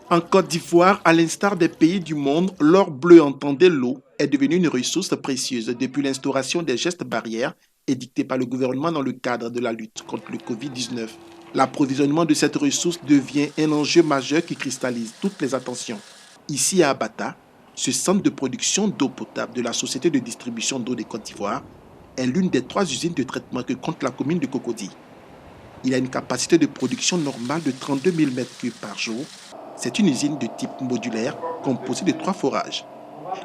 En Côte d'Ivoire, à l'instar des pays du monde, l'or bleu, entendez l'eau, est devenu une ressource précieuse depuis l'instauration des gestes barrières édictés par le gouvernement dans le cadre de la lutte contre le Covid-19. L'approvisionnement de cette ressource devient un enjeu majeur qui cristallise toutes les attentions. Ici à Abata, ce centre de production d'eau potable de la Société de distribution d'eau de Côte d'Ivoire est l'une des 3 usines de traitement que compte la commune de Cocody. Il a une capacité de production normale de 32 000 m3 par jour. C'est une usine de type modulaire composée de 3 forages.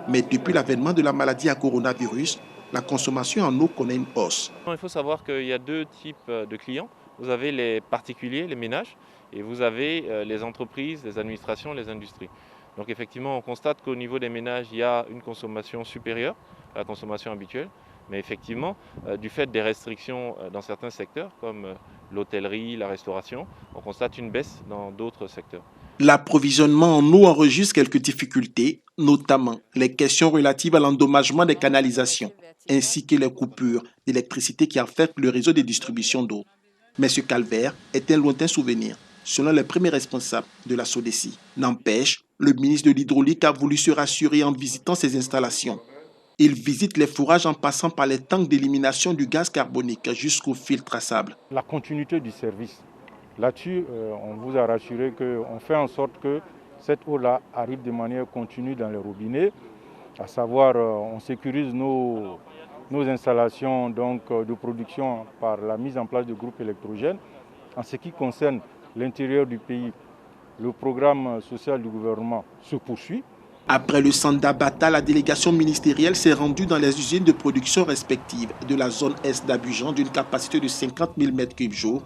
Mais depuis l'avènement de la maladie à coronavirus, la consommation en eau connaît une hausse. Il faut savoir qu'il y a deux types de clients. Vous avez les particuliers, les ménages, et vous avez les entreprises, les administrations, les industries. Donc effectivement, on constate qu'au niveau des ménages, il y a une consommation supérieure à la consommation habituelle. Mais effectivement, du fait des restrictions dans certains secteurs, comme l'hôtellerie, la restauration, on constate une baisse dans d'autres secteurs. L'approvisionnement en eau enregistre quelques difficultés, notamment les questions relatives à l'endommagement des canalisations, ainsi que les coupures d'électricité qui affectent le réseau de distribution d'eau. Mais ce calvaire est un lointain souvenir, selon les premiers responsables de la SODECI. N'empêche, le ministre de l'Hydraulique a voulu se rassurer en visitant ces installations. Il visite les fourrages en passant par les tanks d'élimination du gaz carbonique jusqu'au filtre à sable. La continuité du service. Là-dessus, on vous a rassuré qu'on fait en sorte que cette eau-là arrive de manière continue dans les robinets, à savoir on sécurise nos installations de production par la mise en place de groupes électrogènes. En ce qui concerne l'intérieur du pays, le programme social du gouvernement se poursuit. Après le centre d'Abata, la délégation ministérielle s'est rendue dans les usines de production respectives de la zone Est d'Abidjan d'une capacité de 50 000 m3 jour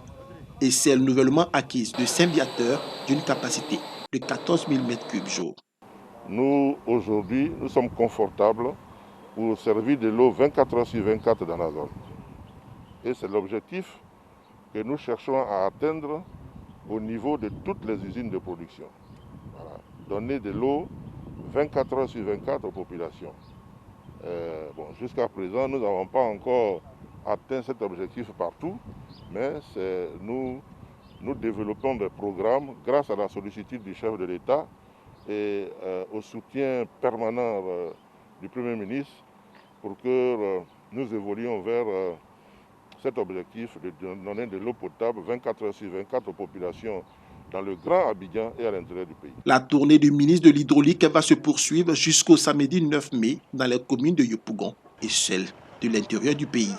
et celle nouvellement acquise de Saint-Viateur d'une capacité de 14 000 m3 jour. Nous, aujourd'hui, nous sommes confortables pour servir de l'eau 24 heures sur 24 dans la zone. Et c'est l'objectif que nous cherchons à atteindre au niveau de toutes les usines de production. Voilà. Donner de l'eau 24 heures sur 24 aux populations. Jusqu'à présent, nous n'avons pas encore atteint cet objectif partout, mais nous développons des programmes grâce à la sollicitude du chef de l'État et au soutien permanent du Premier ministre pour que nous évoluions vers cet objectif de donner de l'eau potable 24 heures sur 24 aux populations dans le Grand Abidjan et à l'intérieur du pays. La tournée du ministre de l'Hydraulique va se poursuivre jusqu'au samedi 9 mai dans les communes de Yopougon et celles de l'intérieur du pays.